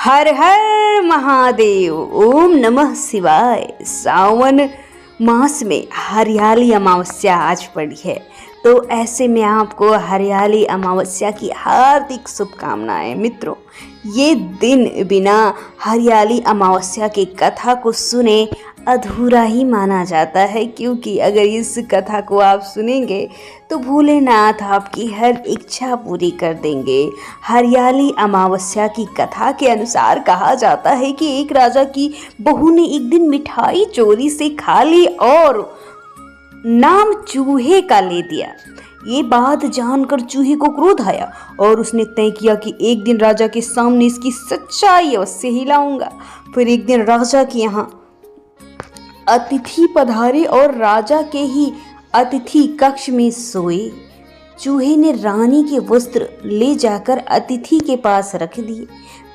हर हर महादेव। ओम नमः शिवाय। सावन मास में हरियाली अमावस्या आज पड़ी है, तो ऐसे में आपको हरियाली अमावस्या की हार्दिक शुभकामनाएं। मित्रों, ये दिन बिना हरियाली अमावस्या की कथा को सुने अधूरा ही माना जाता है, क्योंकि अगर इस कथा को आप सुनेंगे तो भोलेनाथ आपकी हर इच्छा पूरी कर देंगे। हरियाली अमावस्या की कथा के अनुसार कहा जाता है कि एक राजा की बहू ने एक दिन मिठाई चोरी से खा ली और नाम चूहे का ले दिया। ये बात जानकर चूहे को क्रोध आया और उसने तय किया कि एक दिन राजा के सामने इसकी सच्चाई अवश्य ही लाऊंगा। फिर एक दिन राजा के यहाँ अतिथि पधारे और राजा के ही अतिथि कक्ष में सोए। चूहे ने रानी के वस्त्र ले जाकर अतिथि के पास रख दिए।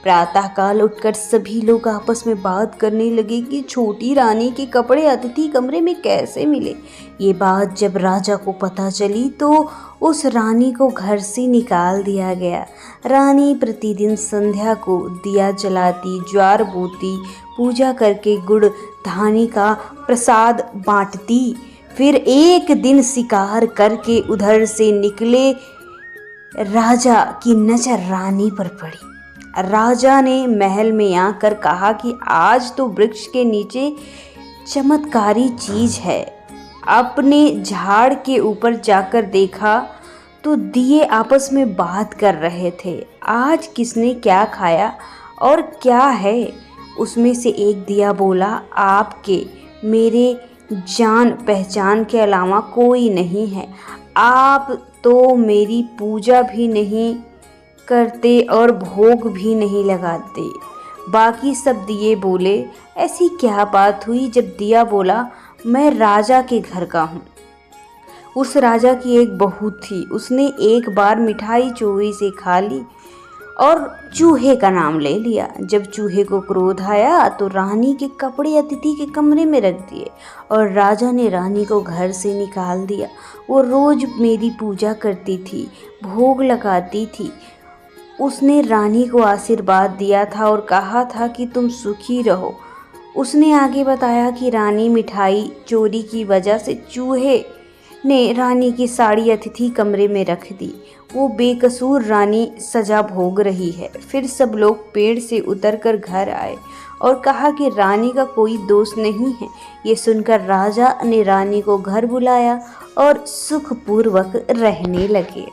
प्रातःकाल उठकर सभी लोग आपस में बात करने लगे कि छोटी रानी के कपड़े अतिथि कमरे में कैसे मिले। ये बात जब राजा को पता चली तो उस रानी को घर से निकाल दिया गया। रानी प्रतिदिन संध्या को दिया जलाती, ज्वार बोती, पूजा करके गुड़ धानी का प्रसाद बांटती। फिर एक दिन शिकार करके उधर से निकले राजा की नजर रानी पर पड़ी। राजा ने महल में आकर कहा कि आज तो वृक्ष के नीचे चमत्कारी चीज है। अपने झाड़ के ऊपर जाकर देखा तो दिए आपस में बात कर रहे थे। आज किसने क्या खाया और क्या है? उसमें से एक दिया बोला, आपके मेरे जान पहचान के अलावा कोई नहीं है। आप तो मेरी पूजा भी नहीं करते और भोग भी नहीं लगाते। बाकी सब दिए बोले, ऐसी क्या बात हुई? जब दिया बोला, मैं राजा के घर का हूँ। उस राजा की एक बहू थी, उसने एक बार मिठाई चोरी से खा ली और चूहे का नाम ले लिया। जब चूहे को क्रोध आया तो रानी के कपड़े अतिथि के कमरे में रख दिए और राजा ने रानी को घर से निकाल दिया। वो रोज मेरी पूजा करती थी, भोग लगाती थी। उसने रानी को आशीर्वाद दिया था और कहा था कि तुम सुखी रहो। उसने आगे बताया कि रानी मिठाई चोरी की वजह से चूहे ने रानी की साड़ी अतिथि कमरे में रख दी। वो बेकसूर रानी सजा भोग रही है। फिर सब लोग पेड़ से उतरकर घर आए और कहा कि रानी का कोई दोष नहीं है। ये सुनकर राजा ने रानी को घर बुलाया और सुखपूर्वक रहने लगे।